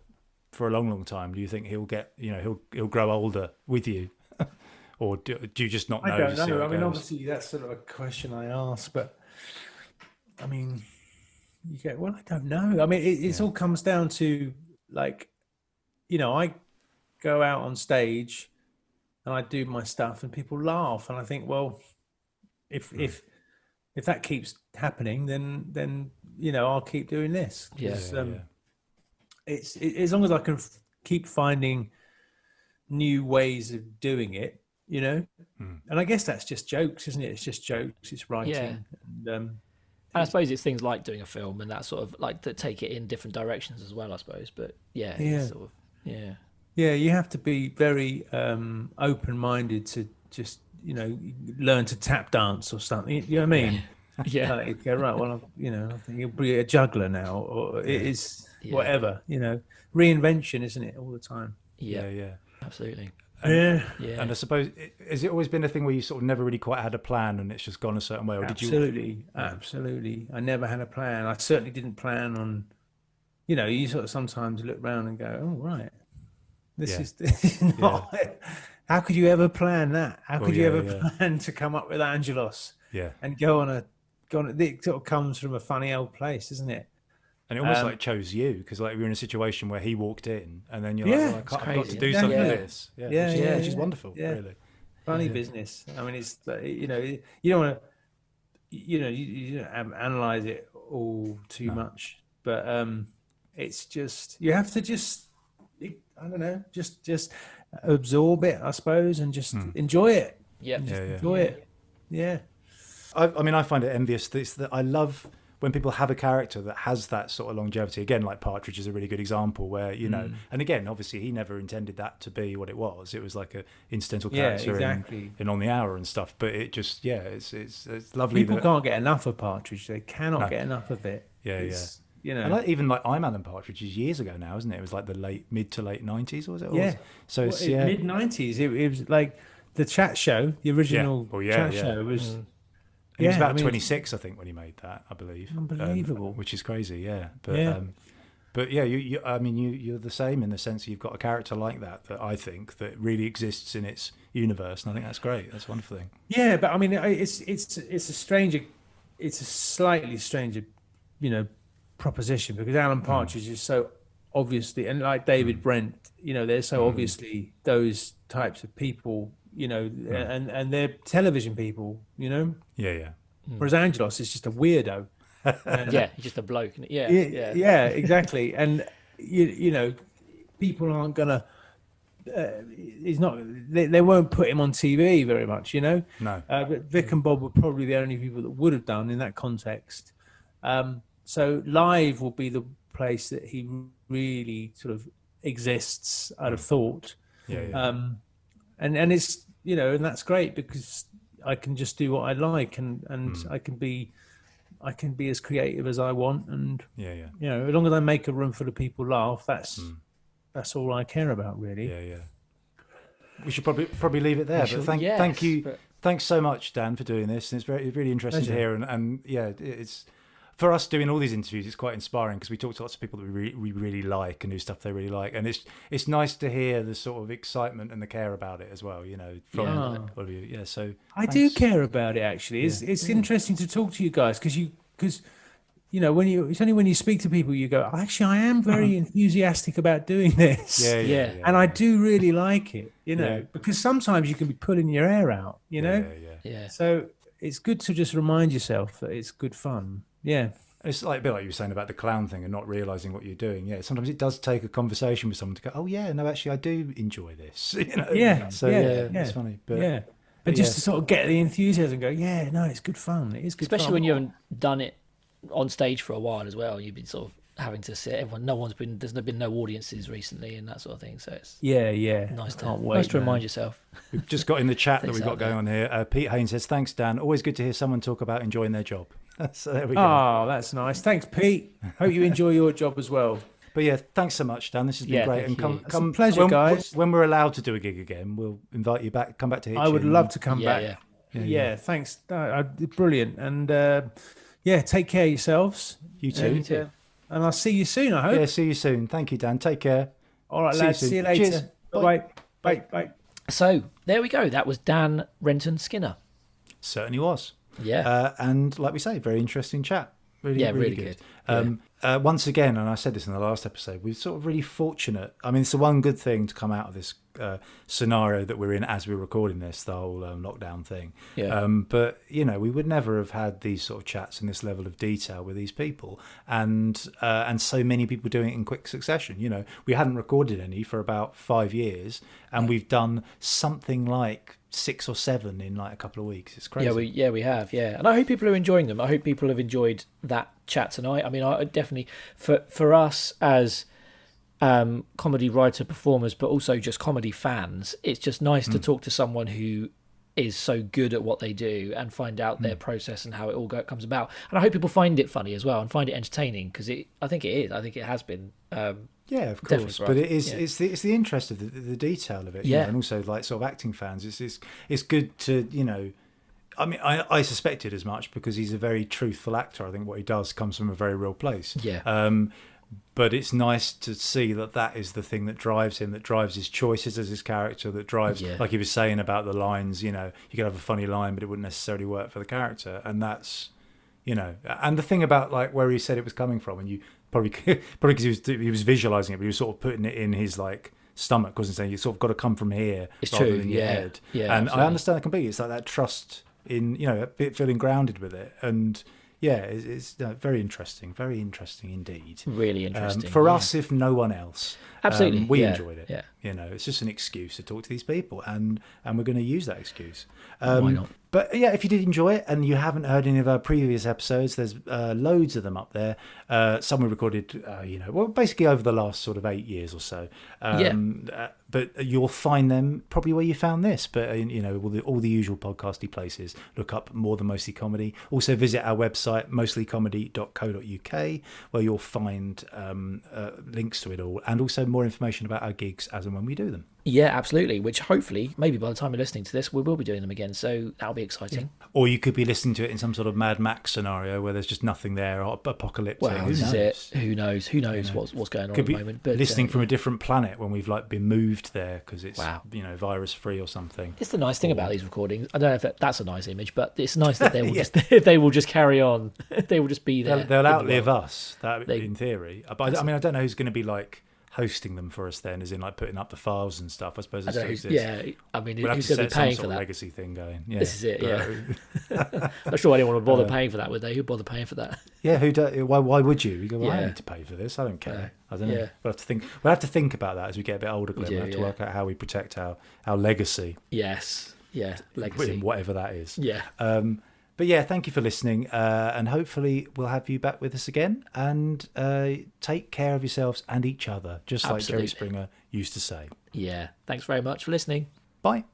for a long time? Do you think he'll get, you know, he'll grow older with you? Or do you just not know? I don't know. I mean, obviously, that's sort of a question I ask, but I mean, you get, well, I don't know. I mean, it all comes down to, like, you know, I go out on stage and I do my stuff and people laugh. And I think, well, if that keeps happening, then, you know, I'll keep doing this. It's as long as I can keep finding new ways of doing it, you know, and I guess that's just jokes, isn't it? It's just jokes. It's writing, and I suppose it's things like doing a film and that sort of like that take it in different directions as well, I suppose. But it's sort of, you have to be very open-minded to just, you know, learn to tap dance or something. You know what I mean? Like, go, right. Well, you know, I think you'll be a juggler now, or it is whatever. You know, reinvention, isn't it, all the time? Yeah, absolutely. And I suppose, has it always been a thing where you sort of never really quite had a plan and it's just gone a certain way? Or Absolutely. I never had a plan. I certainly didn't plan on, you know, you sort of sometimes look around and go, oh, right, this is not, how could you ever plan that? How could you ever plan to come up with Angelos? Yeah. And go on, it sort of comes from a funny old place, isn't it? And it almost like chose you, because like we were in a situation where he walked in, and then you're like, well, I've got to do something with this. Which is wonderful, really. Funny business. I mean, it's, you know, you don't want to, you know, you don't analyze it all too much, but it's just, you have to just, I don't know, just absorb it, I suppose, and just enjoy it. Enjoy it. Yeah. I mean, I find it envious that I love when people have a character that has that sort of longevity. Again, like Partridge is a really good example where, you know, and again, obviously he never intended that to be what it was. It was like a incidental character in On the Hour and stuff. But it just, it's lovely. People can't get enough of Partridge. They cannot get enough of it. You know, and even like I'm Alan Partridge is years ago now, isn't it? It was like the mid to late 90s, was it? So it's mid 90s. It was like the chat show, the original chat show was. He was about 26, I think, when he made that, I believe. Unbelievable. Which is crazy, But you're the same in the sense that you've got a character like that I think that really exists in its universe, and I think that's great. That's a wonderful thing. Yeah, but I mean, it's a slightly stranger, you know, proposition, because Alan Partridge is so obviously, and like David Brent, you know, they're so obviously those types of people. You know, and they're television people, you know? Whereas Angelos is just a weirdo. He's just a bloke. Yeah, exactly. And, you know, people aren't going to, they won't put him on TV very much, you know? No. But Vic and Bob were probably the only people that would have done in that context. So live will be the place that he really sort of exists, I'd have thought. Yeah. And it's, and that's great because I can just do what I like, and I can be as creative as I want, and as long as I make a room full of people laugh, that's all I care about, really. Yeah. We should probably leave it there. But thank you. Thanks so much, Dan, for doing this. And it's really interesting to hear. And it's for us doing all these interviews. It's quite inspiring because we talk to lots of people that we really like and do stuff they really like. And it's nice to hear the sort of excitement and the care about it as well. From all of you. Yeah. So I do care about it, actually. It's interesting to talk to you guys because it's only when you speak to people you go, actually, I am very enthusiastic about doing this. Yeah. And I do really like it, because sometimes you can be pulling your hair out, Yeah. So it's good to just remind yourself that it's good fun. Yeah. It's like a bit like you were saying about the clown thing and not realising what you're doing. Yeah, sometimes it does take a conversation with someone to go, oh, yeah, no, actually, I do enjoy this. Yeah. So, it's funny. But, and just to sort of get the enthusiasm and go, yeah, no, it's good fun. It is good fun. Especially when you haven't done it on stage for a while as well. You've been sort of having to sit. There's been no audiences recently and that sort of thing. So it's nice to remind yourself. We've just got in the chat that we've got going on here. Pete Haynes says, thanks, Dan. Always good to hear someone talk about enjoying their job. So there we go. Oh, that's nice. Thanks, Pete. Hope you enjoy your job as well. But yeah, thanks so much, Dan. This has been great. And come pleasure, guys. When we're allowed to do a gig again, we'll invite you back. Come back to Hitchin. I would love to come back. Yeah. Thanks. Brilliant. And take care of yourselves. You too. You too. And I'll see you soon, I hope. Yeah, see you soon. Thank you, Dan. Take care. All right, lads. See you later. Cheers. Bye. So there we go. That was Dan Renton Skinner. Certainly was. Yeah. And like we say, very interesting chat. Really good. Once again, and I said this in the last episode, we're sort of really fortunate. I mean, it's the one good thing to come out of this scenario that we're in as we're recording this, the whole lockdown thing. Yeah. But, we would never have had these sort of chats in this level of detail with these people and so many people doing it in quick succession. We hadn't recorded any for about 5 years and we've done something like 6 or 7 in like a couple of weeks. It's crazy. We have. And I hope people are enjoying them. I hope people have enjoyed that chat tonight. I mean, I definitely for us as comedy writer performers, but also just comedy fans, it's just nice to talk to someone who is so good at what they do and find out their process and how it all comes about. And I hope people find it funny as well and find it entertaining because I think it is. I think it has been. Yeah, of course, but it is. Yeah. It's the interest of the detail of it, and also like sort of acting fans. It's good to I mean, I suspected as much because he's a very truthful actor. I think what he does comes from a very real place. Yeah. But it's nice to see that is the thing that drives him, that drives his choices as his character, that drives, like he was saying about the lines. You could have a funny line, but it wouldn't necessarily work for the character, and that's. And the thing about like where he said it was coming from, and you probably because he was visualizing it, but he was sort of putting it in his like stomach, wasn't saying you sort of got to come from here rather than your head. Yeah, and absolutely. I understand that completely. It's like that trust in a bit feeling grounded with it, and it's very interesting indeed. Really interesting for us, if no one else. Absolutely, we enjoyed it. Yeah. It's just an excuse to talk to these people, and we're going to use that excuse. Why not? But if you did enjoy it and you haven't heard any of our previous episodes, there's loads of them up there. Some we recorded, basically over the last sort of 8 years or so. But you'll find them probably where you found this. But all the usual podcasty places. Look up More Than Mostly Comedy. Also visit our website mostlycomedy.co.uk, where you'll find links to it all, and also more information about our gigs as and when we do them. Yeah, absolutely. Which hopefully, maybe by the time you're listening to this, we will be doing them again. So that'll be exciting. Yeah. Or you could be listening to it in some sort of Mad Max scenario where there's just nothing there, or apocalyptic. Well, this is it. Who knows? Who knows what's going on could at the moment? But listening from a different planet when we've like been moved there because it's virus free or something. It's the nice thing about these recordings. I don't know if that's a nice image, but it's nice that they will they will just carry on. They will just be there. They'll outlive us. In theory. But I mean, I don't know who's going to be like hosting them for us then, as in like putting up the files and stuff. I suppose I mean, we'll have who's to going to set be paying some for that legacy thing going. This is it. I'm not sure anyone would bother paying for that, would they? Who'd bother paying for that? Yeah, why would you? You go, well, I need to pay for this. I don't care. I don't know. Yeah. We'll have to think about that as we get a bit older, Glyn. We'll have to work out how we protect our legacy. Yes. Yeah. Legacy. Whatever that is. Yeah. But yeah, thank you for listening, and hopefully we'll have you back with us again. And take care of yourselves and each other, just like Jerry Springer used to say. Yeah, thanks very much for listening. Bye.